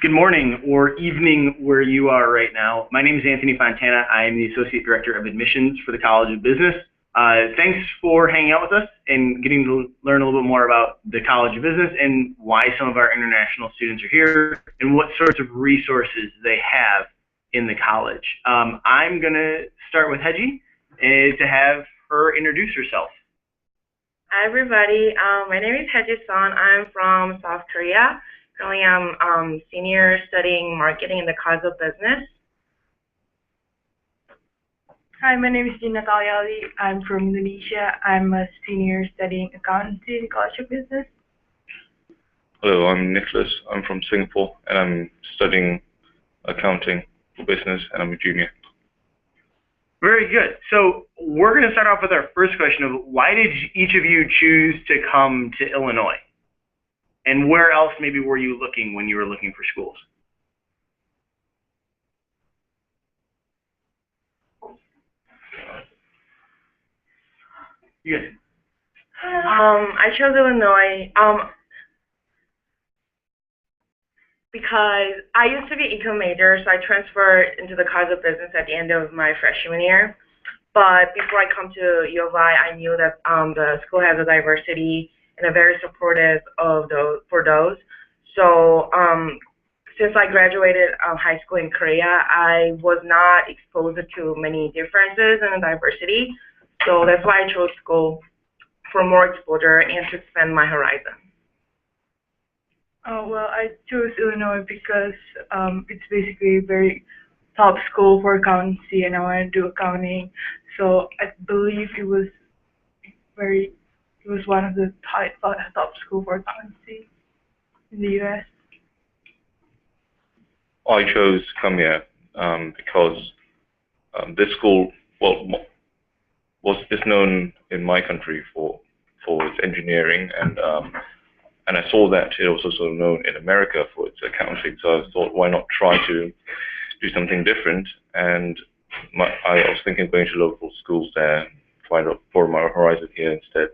Good morning or evening where you are right now. My name is Anthony Fontana. I am the Associate Director of Admissions for the College of Business. Thanks for hanging out with us and getting to learn a little bit more about the College of Business and why some of our international students are here and what sorts of resources they have in the college. I'm going to start with Heji to have her introduce herself. Hi, everybody. My name is Heji Son. I'm from South Korea. Currently, I'm senior studying marketing in the College of Business. Hi, my name is Natalia Ali. I'm from Indonesia. I'm a senior studying accountancy in College of Business. Hello, I'm Nicholas. I'm from Singapore and I'm studying accounting for business and I'm a junior. Very good. So we're going to start off with our first question of why did each of you choose to come to Illinois? And where else maybe were you looking when you were looking for schools? Yes. I chose Illinois because I used to be an econ major, so I transferred into the College of Business at the end of my freshman year. But before I come to U of I knew that the school has a diversity and are very supportive of those. So since I graduated high school in Korea, I was not exposed to many differences in diversity. So that's why I chose school for more exposure and to expand my horizon. Oh, well, I chose Illinois because it's basically a very top school for accountancy and I want to do accounting. So I believe it was one of the top school for accountancy in the U.S. I chose to come here because this school is known in my country for its engineering and I saw that it was also known in America for its accounting. So I thought, why not try to do something different? And I was thinking of going to local schools there, try to broaden my horizon here instead.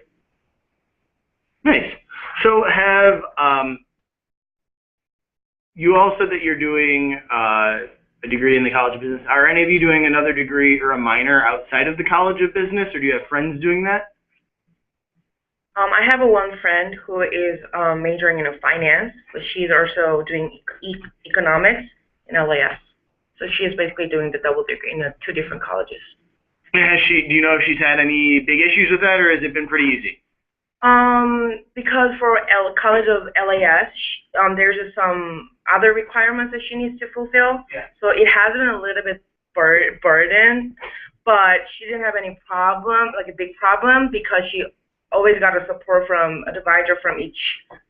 Nice. So have you all said that you're doing a degree in the College of Business. Are any of you doing another degree or a minor outside of the College of Business, or do you have friends doing that? I have one friend who is majoring in finance, but she's also doing economics in LAS. So she is basically doing the double degree in two different colleges. And do you know if she's had any big issues with that, or has it been pretty easy? Because for College of LAS, there's just some other requirements that she needs to fulfill. Yeah. So it has been a little bit burden, but she didn't have any problem, like a big problem, because she always got a support from a advisor from each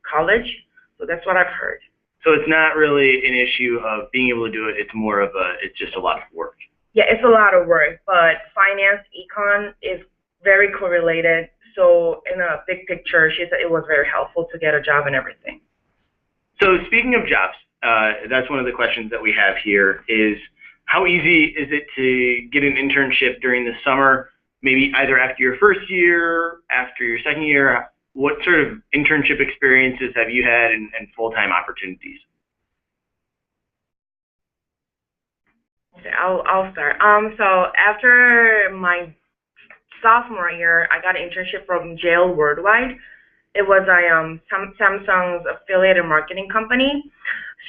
college. So that's what I've heard. So it's not really an issue of being able to do it. It's more of it's just a lot of work. Yeah, it's a lot of work, but finance, econ is very correlated. So in a big picture, she said it was very helpful to get a job and everything. So speaking of jobs, that's one of the questions that we have here is how easy is it to get an internship during the summer, maybe either after your first year, after your second year? What sort of internship experiences have you had and full-time opportunities? Okay, I'll start. So after my sophomore year, I got an internship from JL Worldwide. It was Samsung's affiliated marketing company.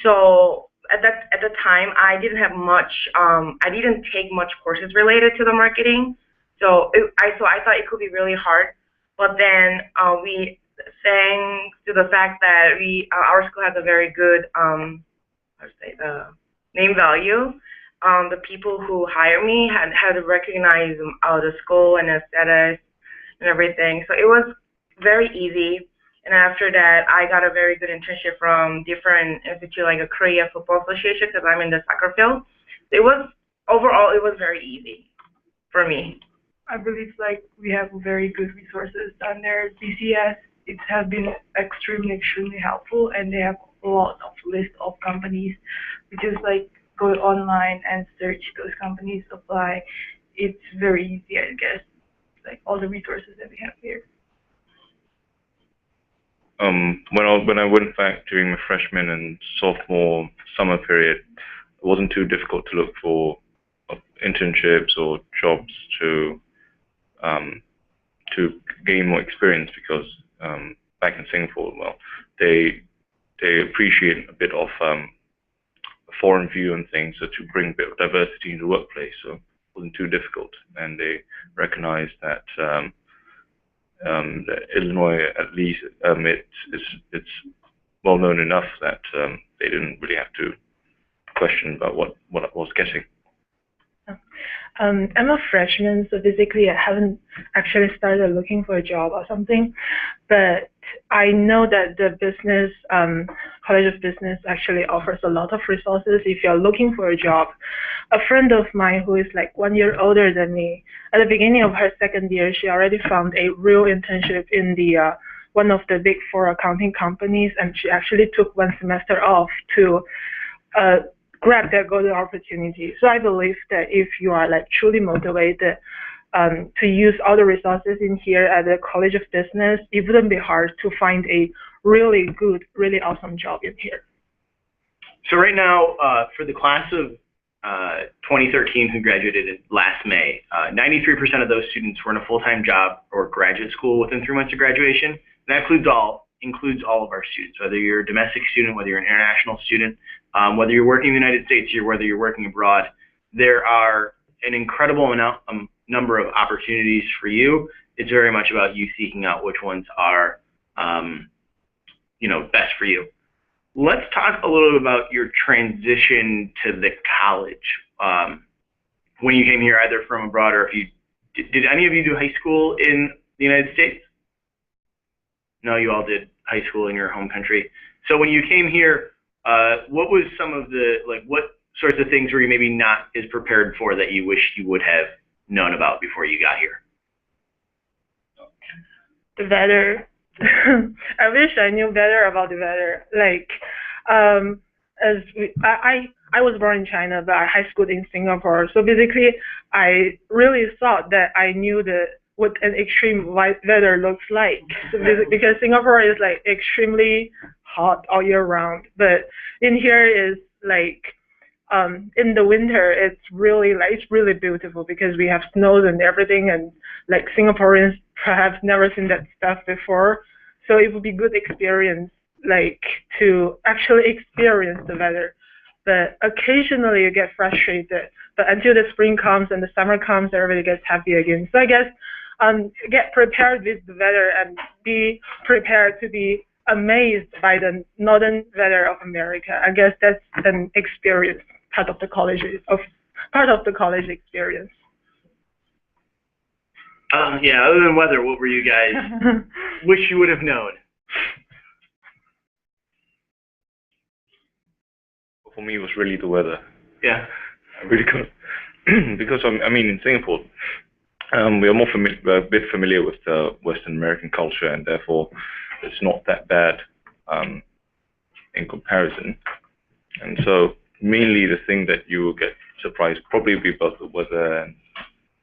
So at the time, I didn't have much. I didn't take much courses related to the marketing. So I thought it could be really hard. But then we, thanks to the fact that our school has a very good name value. The people who hired me had to recognize the school and the status and everything. So it was very easy. And after that, I got a very good internship from different institutes like a Korea Football Association because I'm in the soccer field. Overall, it was very easy for me. I believe we have very good resources down there. DCS, it has been extremely helpful, and they have a lot of list of companies. We just go online and search those companies, apply. It's very easy, I guess. All the resources that we have here. when I went back during my freshman and sophomore summer period, it wasn't too difficult to look for internships or jobs um, to gain more experience because back in Singapore, well, they appreciate a bit of a foreign view and things, so to bring a bit of diversity into the workplace, so it wasn't too difficult, and they recognize that. That Illinois, at least, it's well known enough that they didn't really have to question about what I was getting. I'm a freshman, so basically I haven't actually started looking for a job or something, but I know that the business, College of Business actually offers a lot of resources if you're looking for a job. A friend of mine who is like 1 year older than me, at the beginning of her second year, she already found a real internship in the one of the big four accounting companies, and she actually took 1 semester off to uh, grab that golden opportunity. So I believe that if you are like truly motivated to use all the resources in here at the College of Business, it wouldn't be hard to find a really good, really awesome job in here. So right now, for the class of 2013 who graduated last May, 93% of those students were in a full-time job or graduate school within 3 months of graduation. And that includes all of our students, whether you're a domestic student, whether you're an international student, whether you're working in the United States or whether you're working abroad. There are an incredible number of opportunities for you. It's very much about you seeking out which ones are, best for you. Let's talk a little bit about your transition to the college. When you came here, either from abroad or if you did any of you do high school in the United States? No, you all did high school in your home country. So when you came here, what was some of what sorts of things were you maybe not as prepared for that you wish you would have known about before you got here? The weather. I wish I knew better about the weather. I was born in China, but I high schooled in Singapore. So basically, I really thought that I knew what an extreme weather looks like. So because Singapore is like extremely hot all year round, but in here is like in the winter it's really beautiful because we have snows and everything, and like Singaporeans perhaps never seen that stuff before. So it would be good experience to actually experience the weather. But occasionally you get frustrated. But until the spring comes and the summer comes, everybody gets happy again. So I guess get prepared with the weather and be prepared to be amazed by the northern weather of America. I guess that's an experience, part of the college experience. Yeah, other than weather, what were you guys wish you would have known? For me, it was really the weather. Yeah. I really couldn't. Because, in Singapore, we are a bit familiar with Western American culture, and therefore it's not that bad in comparison. And so mainly the thing that you will get surprised probably will be about the weather and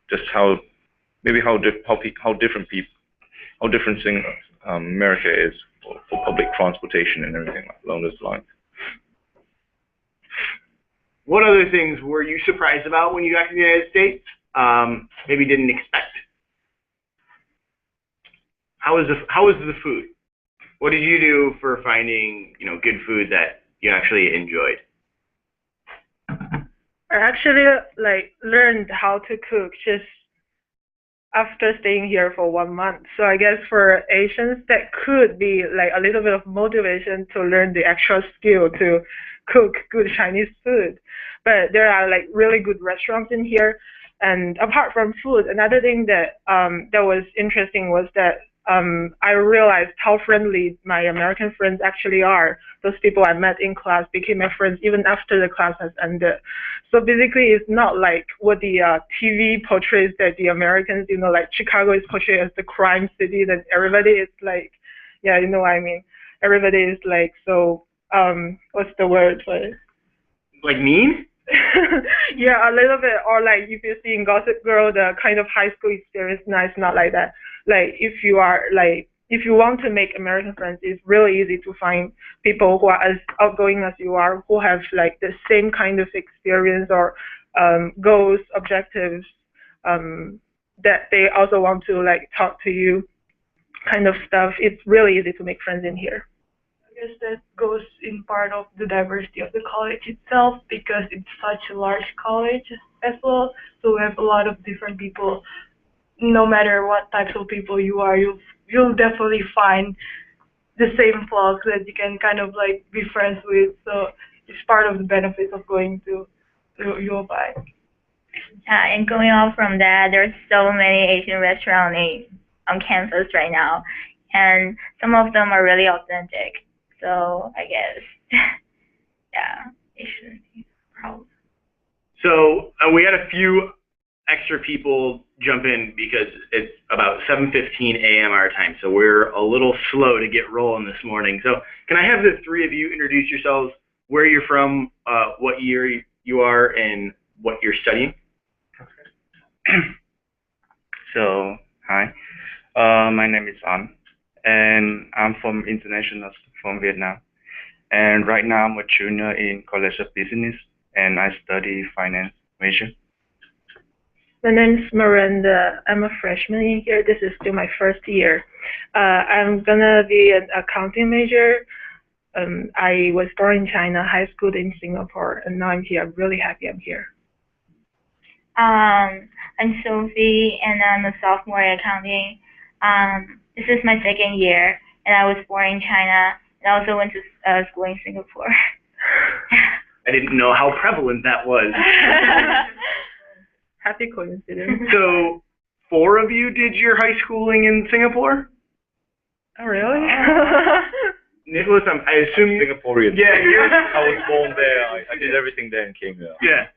just how different America is for public transportation and everything along those lines. What other things were you surprised about when you got to the United States? Maybe didn't expect? How was the food? What did you do for finding good food that you actually enjoyed? I actually learned how to cook just after staying here for 1 month. So I guess for Asians, that could be a little bit of motivation to learn the actual skill to cook good Chinese food. But there are really good restaurants in here. And apart from food, another thing that was interesting was that I realized how friendly my American friends actually are. Those people I met in class became my friends even after the class has ended. So basically, it's not like what the TV portrays that the Americans, Chicago is portrayed as the crime city, that everybody is yeah, you know what I mean. Everybody is so, what's the word for it? Mean? Yeah, a little bit. Or if you see in Gossip Girl, the kind of high school experience, no, it's not like that. If you are if you want to make American friends, it's really easy to find people who are as outgoing as you are, who have like the same kind of experience or goals, objectives, that they also want to like talk to you, kind of stuff. It's really easy to make friends in here. I guess that goes in part of the diversity of the college itself because it's such a large college as well. So we have a lot of different people. No matter what types of people you are, you'll definitely find the same flaws that you can kind of like be friends with. So it's part of the benefits of going to U of I. And going on from that, there's so many Asian restaurants on campus right now, and some of them are really authentic. So I guess, yeah, Asian probably. So we had a few extra people jump in because it's about 7:15 a.m. our time, so we're a little slow to get rolling this morning. So can I have the three of you introduce yourselves, where you're from, what year you are, and what you're studying? So, hi, my name is An, and I'm from from Vietnam. And right now I'm a junior in College of Business, and I study finance major. My name is Miranda. I'm a freshman in here. This is still my first year. I'm gonna be an accounting major. I was born in China, high school in Singapore, and now I'm here. I'm really happy I'm here. I'm Sophie, and I'm a sophomore in accounting. This is my second year, and I was born in China, and I also went to school in Singapore. I didn't know how prevalent that was. Happy coincidence. So, four of you did your high schooling in Singapore? Oh, really? Nicholas, I assume. Singaporean. Yeah, I was born there. I did everything there and came here. Yeah.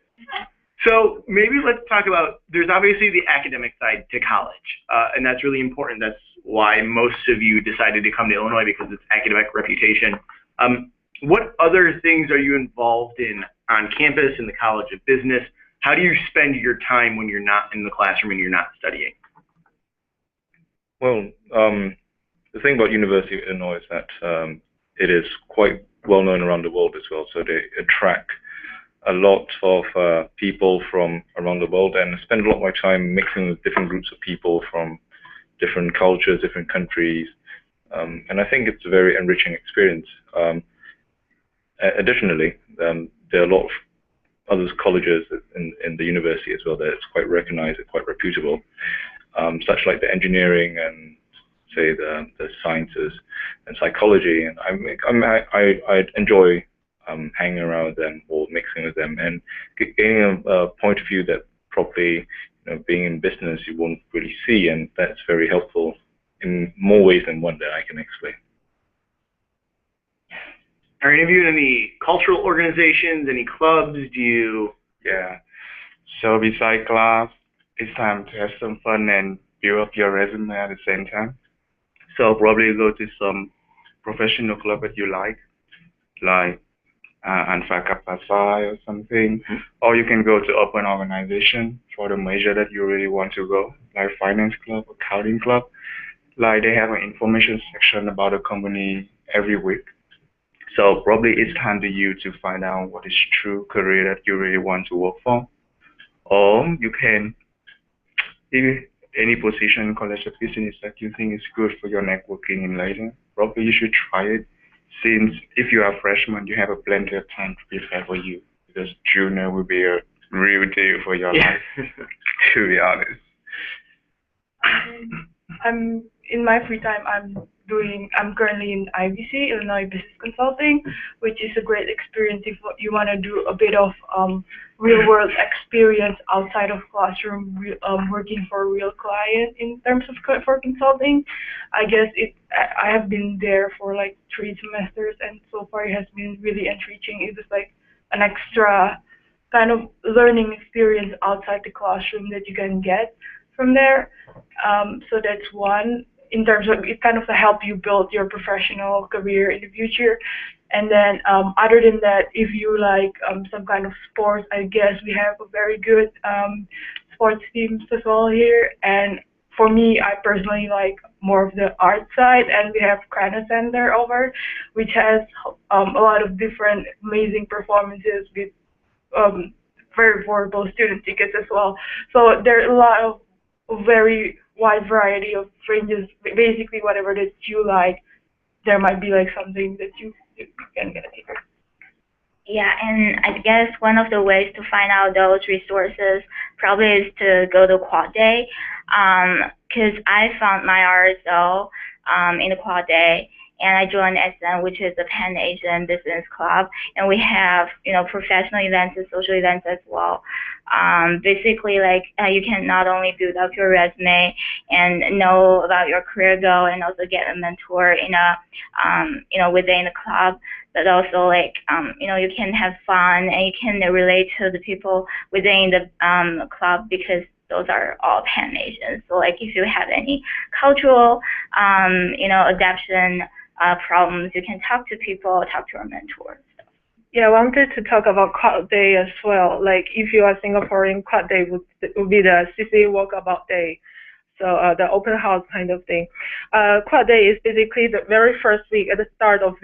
So maybe let's talk about, there's obviously the academic side to college, and that's really important. That's why most of you decided to come to Illinois, because it's academic reputation. What other things are you involved in on campus in the College of Business? How do you spend your time when you're not in the classroom and you're not studying? Well, the thing about University of Illinois is that it is quite well known around the world as well. So they attract a lot of people from around the world, and I spend a lot of my time mixing with different groups of people from different cultures, different countries, and I think it's a very enriching experience. Additionally, there are a lot of other colleges in the university as well that it's quite recognized and quite reputable, such like the engineering and say the sciences and psychology, and I enjoy hanging around with them or mixing with them and gaining a point of view that probably, being in business you won't really see, and that's very helpful in more ways than one that I can explain. Are any of you in any cultural organizations, any clubs? Do you? Yeah. So beside class, it's time to have some fun and build up your resume at the same time. So probably go to some professional club that you like Alpha Kappa Psi or something, or you can go to open organization for the major that you really want to go, like finance club, accounting club. Like they have an information section about a company every week. So probably it's time to you to find out what is true career that you really want to work for. Or you can, if any position in College of Business that you think is good for your networking in later, probably you should try it. Since if you are a freshman, you have a plenty of time to prepare for you, because junior will be a real deal for your life, to be honest. I'm in my free time. I'm currently in IBC, Illinois Business Consulting, which is a great experience if you want to do a bit of real world experience outside of classroom, working for a real client in terms of for consulting. I guess I have been there for like 3 semesters, and so far it has been really enriching. It was like an extra kind of learning experience outside the classroom that you can get from there. So that's one. In terms of it kind of help you build your professional career in the future. And then other than that, if you like some kind of sports, I guess we have a very good sports teams as well here. And for me, I personally like more of the art side, and we have Creative Center over, which has a lot of different amazing performances with um, very affordable student tickets as well. So there are a lot of very wide variety of ranges. Basically, whatever that you like, there might be like something that you can get here. Yeah, and I guess one of the ways to find out those resources probably is to go to Quad Day, because I found my RSO in the Quad Day, and I joined SM, which is the Pan Asian Business Club, and we have professional events and social events as well. Basically, like you can not only build up your resume and know about your career goal, and also get a mentor in a within the club, but also like you can have fun and you can relate to the people within the club, because those are all Pan Asians. So like if you have any cultural adaptation problems, you can talk to people, talk to your mentor. Yeah, I wanted to talk about Quad Day as well. Like if you are Singaporean, Quad Day would be the CC Walkabout Day. So the open house kind of thing. Quad Day is basically the very first week at the start of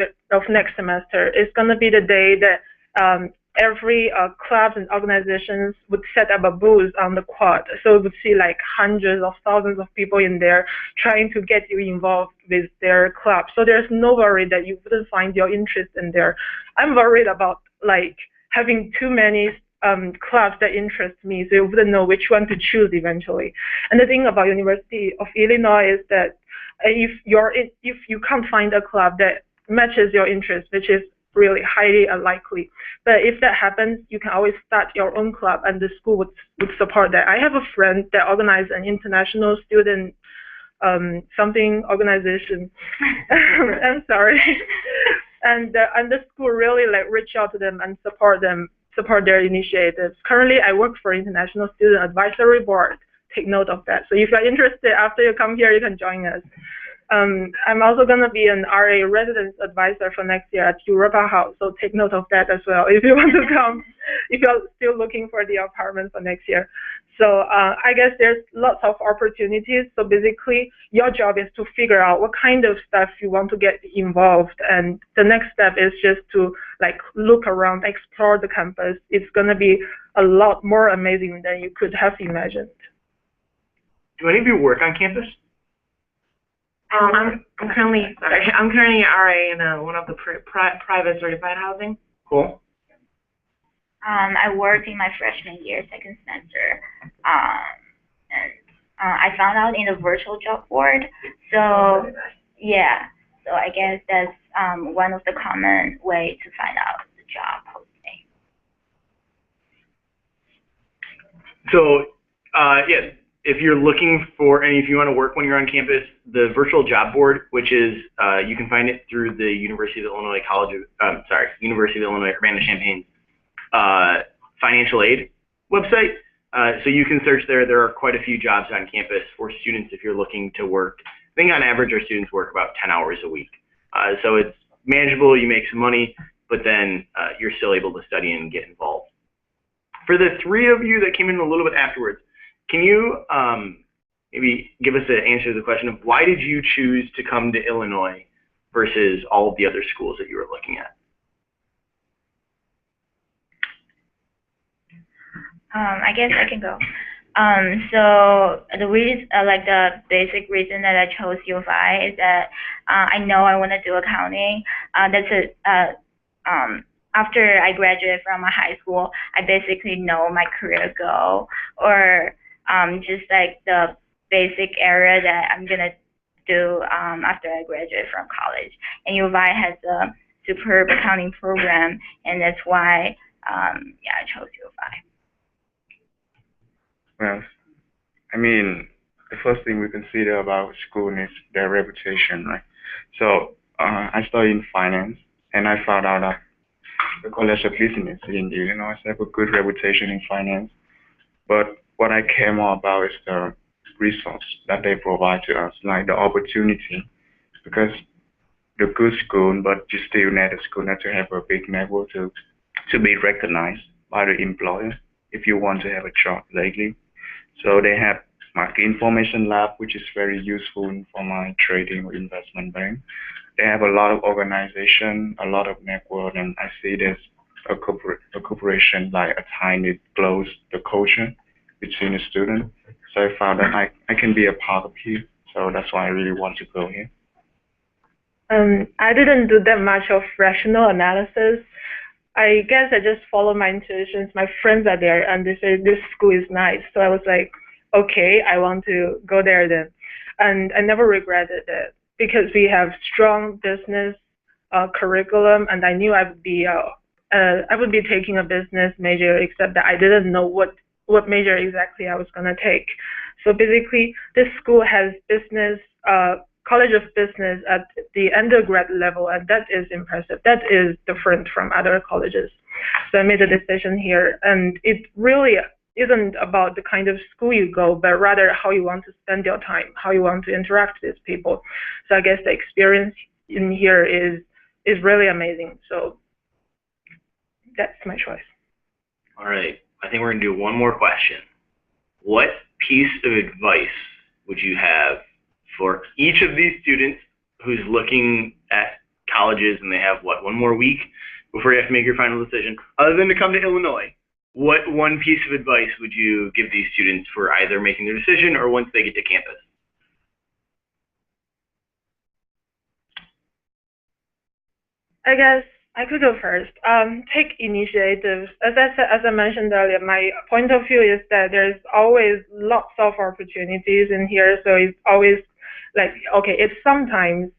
next semester. It's gonna be the day that every clubs and organizations would set up a booth on the quad. So we would see like hundreds of thousands of people in there trying to get you involved with their club. So there's no worry that you wouldn't find your interest in there. I'm worried about like having too many clubs that interest me, so you wouldn't know which one to choose eventually. And the thing about University of Illinois is that if you can't find a club that matches your interest, which is really highly unlikely, but if that happens, you can always start your own club, and the school would support that. I have a friend that organized an international student something organization. I'm sorry. And the school really like reach out to them and support their initiatives. Currently, I work for International Student Advisory Board. Take note of that. So if you're interested, after you come here, you can join us. I'm also going to be an RA residence advisor for next year at Europa House, so take note of that as well if you want to come, if you're still looking for the apartment for next year. So I guess there's lots of opportunities. So basically, your job is to figure out what kind of stuff you want to get involved, and the next step is just to like look around, explore the campus. It's going to be a lot more amazing than you could have imagined. Do any of you work on campus? I'm currently an RA in one of the private certified housing. Cool. I worked in my freshman year, second semester, and I found out in the virtual job board. So yeah, so I guess that's one of the common ways to find out the job posting. So yeah, if you're looking for if you want to work when you're on campus, the virtual job board, which is you can find it through the University of Illinois University of Illinois Urbana-Champaign financial aid website. So you can search there. There are quite a few jobs on campus for students if you're looking to work. I think on average our students work about 10 hours a week. So it's manageable, you make some money, but then you're still able to study and get involved. For the three of you that came in a little bit afterwards, can you maybe give us an answer to the question of why did you choose to come to Illinois versus all of the other schools that you were looking at? I guess I can go. So the reason, like the basic reason that I chose U of I is that I know I want to do accounting. After I graduated from a high school, I basically know my career goal, or just like the basic area that I'm gonna do after I graduate from college. And U of I has a superb accounting program, and that's why yeah, I chose U of I. Well, I mean, the first thing we consider about school is their reputation, right? So I studied in finance, and I found out that the College of Business in Illinois have a good reputation in finance. But what I care more about is the resource that they provide to us, like the opportunity, because the good school, but you still need a school not to have a big network to be recognized by the employer if you want to have a job lately. So they have market information lab, which is very useful for my trading or investment bank. They have a lot of organization, a lot of network, and I see there's a cooperation like a tiny close the culture between the student. So I found that I can be a part of here. So that's why I really want to go here. I didn't do that much of rational analysis. I guess I just follow my intuitions. My friends are there and they say this school is nice. So I was like, okay, I want to go there then. And I never regretted it because we have strong business curriculum, and I knew I would be taking a business major, except that I didn't know what major exactly I was gonna take. So basically, this school has business, College of Business at the undergrad level, and that is impressive. That is different from other colleges. So I made a decision here, and it really isn't about the kind of school you go, but rather how you want to spend your time, how you want to interact with people. So I guess the experience in here is really amazing. So that's my choice. All right. I think we're going to do one more question. What piece of advice would you have for each of these students who's looking at colleges and they have, one more week before you have to make your final decision, other than to come to Illinois? What one piece of advice would you give these students for either making their decision or once they get to campus? I guess I could go first. Take initiatives. As I mentioned earlier, my point of view is that there's always lots of opportunities in here. So it's always like, okay, it's sometimes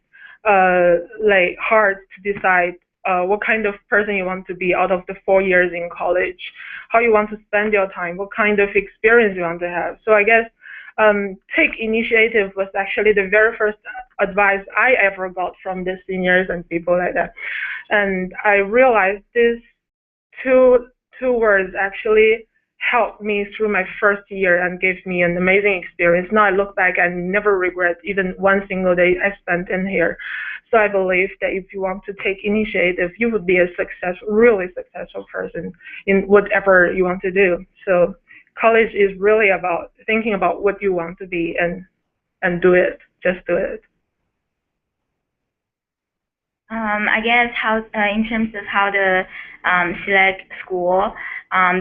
like hard to decide what kind of person you want to be out of the 4 years in college, how you want to spend your time, what kind of experience you want to have. So I guess take initiative was actually the very first advice I ever got from the seniors and people like that. And I realized these two words actually helped me through my first year and gave me an amazing experience. Now I look back and never regret even one single day I spent in here. So I believe that if you want to take initiative, you would be a really successful person in whatever you want to do. So college is really about thinking about what you want to be and do it. Just do it. I guess in terms of how to select school,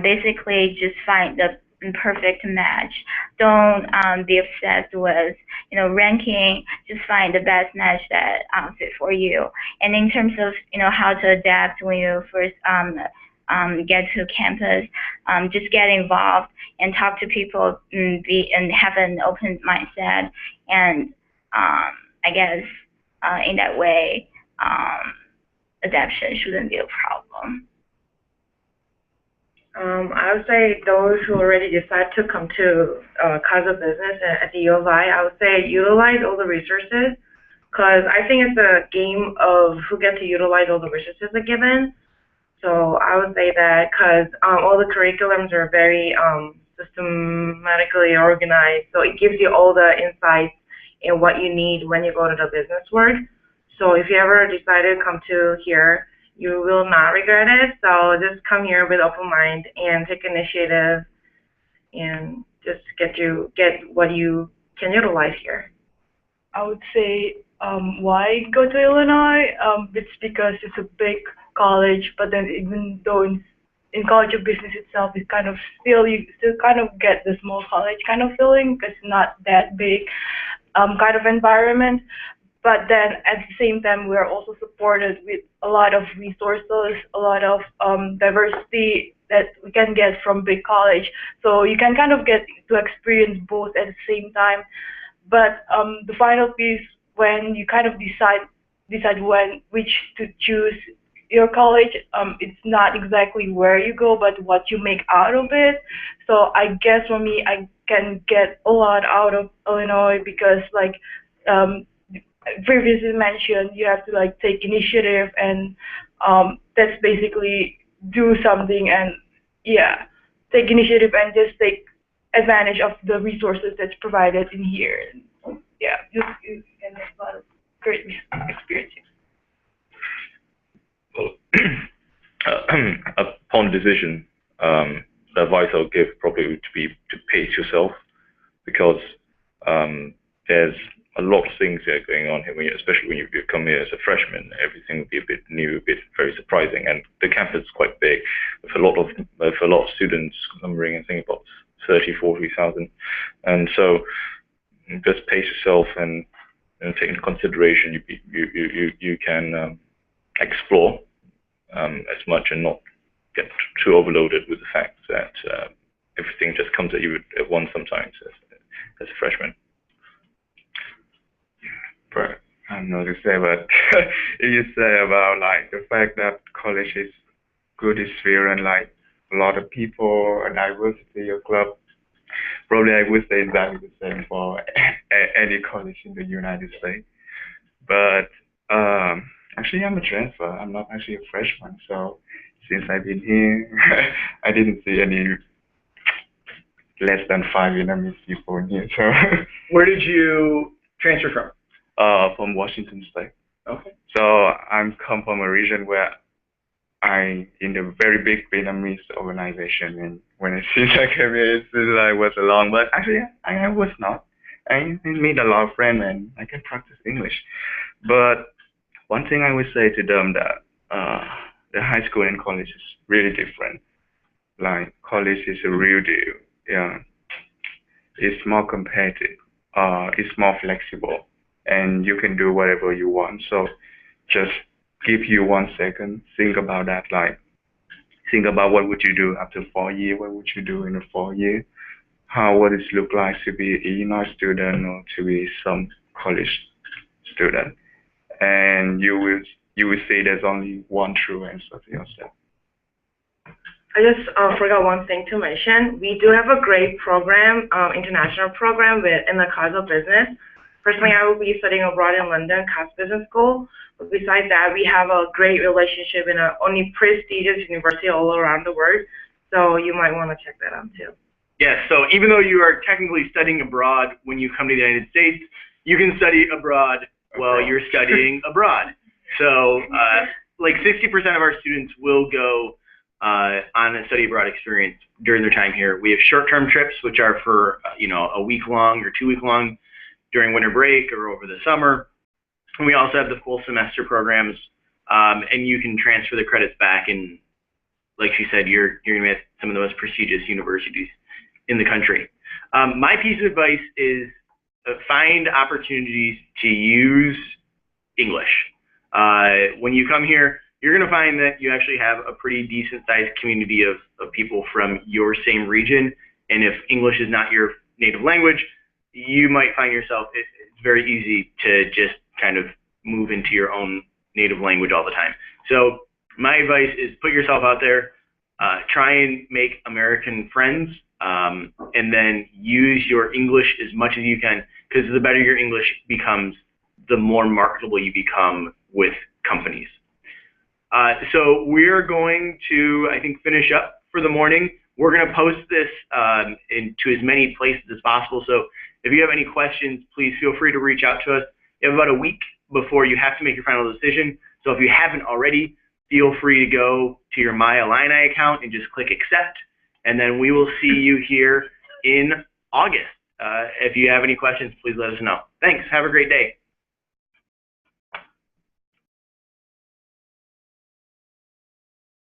basically just find the perfect match. Don't be obsessed with ranking. Just find the best match that fit for you. And in terms of how to adapt when you first get to campus, just get involved and talk to people and have an open mindset. And I guess in that way, adaptation shouldn't be a problem. I would say those who already decide to come to College of Business at the U of I would say utilize all the resources, because I think it's a game of who gets to utilize all the resources are given. So I would say that because all the curriculums are very systematically organized, so it gives you all the insights and what you need when you go to the business work. So if you ever decide to come to here, you will not regret it. So just come here with open mind and take initiative and just get what you can utilize here. I would say why go to Illinois? It's because it's a big college, but then even though in College of Business itself, it's kind of you still kind of get the small college kind of feeling because it's not that big kind of environment. But then at the same time, we're also supported with a lot of resources, a lot of diversity that we can get from big college. So you can kind of get to experience both at the same time. But the final piece, when you kind of decide which to choose your college, it's not exactly where you go, but what you make out of it. So I guess for me, I can get a lot out of Illinois because previously mentioned, you have to take initiative, and that's basically do something and take initiative and just take advantage of the resources that's provided in here. Yeah, you can have a lot of great experiences. Well, upon decision, the advice I would give probably would be to pace yourself, because there's a lot of things that are going on here, especially when you come here as a freshman. Everything will be a bit new, a bit very surprising, and the campus is quite big, with a lot of students numbering, I think about 40,000, and so just pace yourself and take into consideration you can explore as much and not get too overloaded with the fact that everything just comes at you at once sometimes as a freshman. But I don't know to say, but if you say about like the fact that college is good experience, like a lot of people, a diversity of club, probably I would say exactly the same for any college in the United States. But actually, I'm a transfer. I'm not actually a freshman, so since I've been here, I didn't see any less than 5 Vietnamese people in here. So Where did you transfer from? From Washington State. Okay. So I'm come from a region where I in a very big Vietnamese organization, and since I came here, it seems like I was alone, but actually I was not. I made a lot of friends and I can practice English. But one thing I would say to them that the high school and college is really different. Like college is a real deal. Yeah, it's more competitive. It's more flexible, and you can do whatever you want. So just give you 1 second, think about that. Like think about what would you do after 4 years. What would you do in the 4 years? How would it look like to be an Illinois student or to be some college student? And you will see there's only one true answer to yourself. I just forgot one thing to mention. We do have a great program, international program in the cause of business. Personally, I will be studying abroad in London, Cass Business School. But besides that, we have a great relationship in a only prestigious university all around the world. So you might want to check that out too. Yes, so even though you are technically studying abroad when you come to the United States, you can study abroad while you're studying abroad. So like 60% of our students will go on a study abroad experience during their time here. We have short-term trips, which are for a week long or 2 week long during winter break or over the summer. And we also have the full semester programs, and you can transfer the credits back. And like she said, you're going to be at some of the most prestigious universities in the country. My piece of advice is find opportunities to use English. When you come here, you're going to find that you actually have a pretty decent sized community of people from your same region. And if English is not your native language, you might find yourself, it's very easy to just kind of move into your own native language all the time. So my advice is put yourself out there, try and make American friends, and then use your English as much as you can, because the better your English becomes, the more marketable you become with companies. So we're going to, I think, finish up for the morning. We're going to post this into as many places as possible. So if you have any questions, please feel free to reach out to us. You have about a week before you have to make your final decision. So if you haven't already, feel free to go to your My Illini account and just click accept. And then we will see you here in August. If you have any questions, please let us know. Thanks. Have a great day.